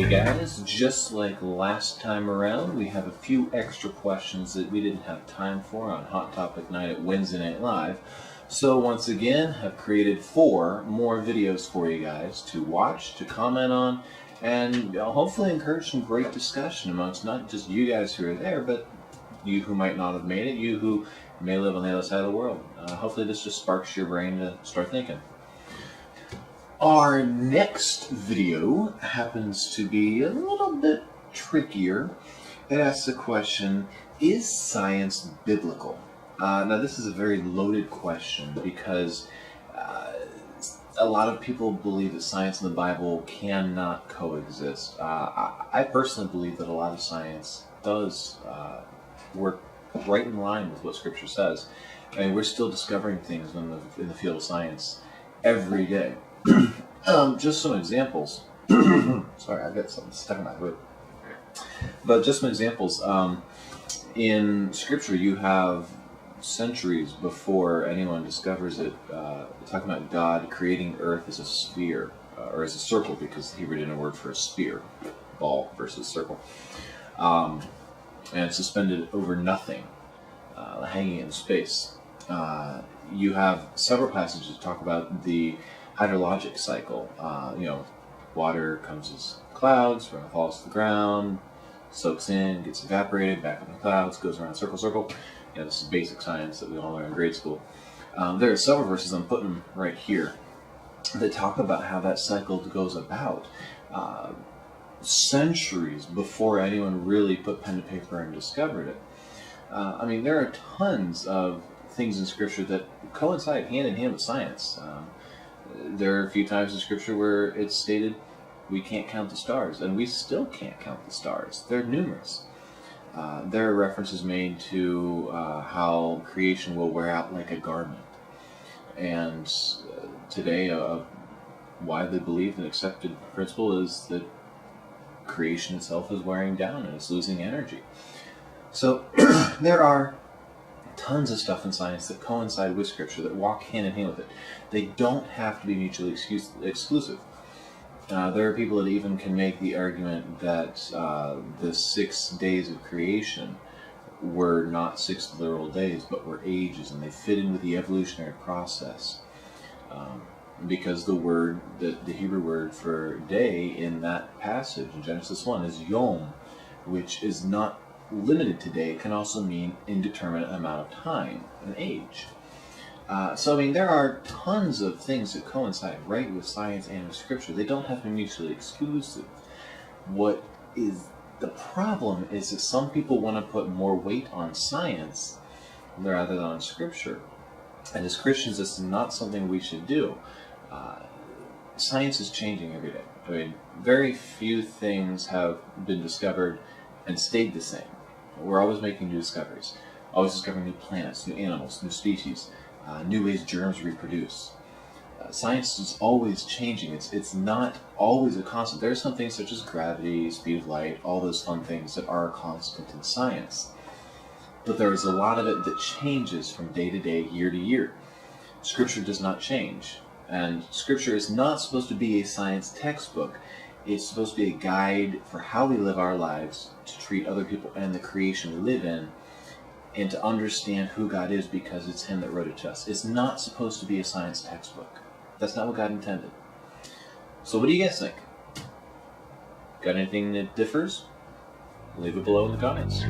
guys, just like last time around, we have a few extra questions that we didn't have time for on Hot Topic Night at Wednesday Night Live. So once again, I've created 4 more videos for you guys to watch, to comment on, and hopefully encourage some great discussion amongst not just you guys who are there, but you who might not have made it, you who may live on the other side of the world. Hopefully this just sparks your brain to start thinking. Our next video happens to be a little bit trickier. It asks the question, is science biblical? Now this is a very loaded question because a lot of people believe that science and the Bible cannot coexist. I personally believe that a lot of science does work right in line with what Scripture says. I mean, we're still discovering things in the field of science every day. Just some examples. Sorry, I've got something stuck in my throat. But just some examples. In Scripture, you have centuries before anyone discovers it, talking about God creating Earth as a sphere, or as a circle, because the Hebrew didn't have a word for a sphere, ball versus circle, and suspended over nothing, hanging in space. You have several passages that talk about the hydrologic cycle. Water comes as clouds, falls to the ground, soaks in, gets evaporated, back up in the clouds, goes around circle. This is basic science that we all learn in grade school. There are several verses, I'm putting them right here, that talk about how that cycle goes about centuries before anyone really put pen to paper and discovered it. There are tons of things in Scripture that coincide hand in hand with science. There are a few times in Scripture where it's stated we can't count the stars, and we still can't count the stars. They're numerous. There are references made to how creation will wear out like a garment. And today, a widely believed and accepted principle is that creation itself is wearing down and it's losing energy. So there are tons of stuff in science that coincide with Scripture, that walk hand in hand with it. They don't have to be mutually exclusive. There are people that even can make the argument that the 6 days of creation were not 6 literal days, but were ages, and they fit in with the evolutionary process. Because the Hebrew word for day in that passage in Genesis 1 is yom, which is not limited to day. It can also mean indeterminate amount of time, an age. There are tons of things that coincide right with science and with Scripture. They don't have to be mutually exclusive. What is the problem is that some people want to put more weight on science rather than on Scripture. And as Christians, this is not something we should do. Science is changing every day. Very few things have been discovered and stayed the same. We're always making new discoveries, always discovering new planets, new animals, new species, new ways germs reproduce. Science is always changing. It's not always a constant. There are some things such as gravity, speed of light, all those fun things that are a constant in science. But there is a lot of it that changes from day to day, year to year. Scripture does not change. And Scripture is not supposed to be a science textbook. It's supposed to be a guide for how we live our lives, to treat other people and the creation we live in, and to understand who God is because it's Him that wrote it to us. It's not supposed to be a science textbook. That's not what God intended. So what do you guys think? Got anything that differs? Leave it below in the comments.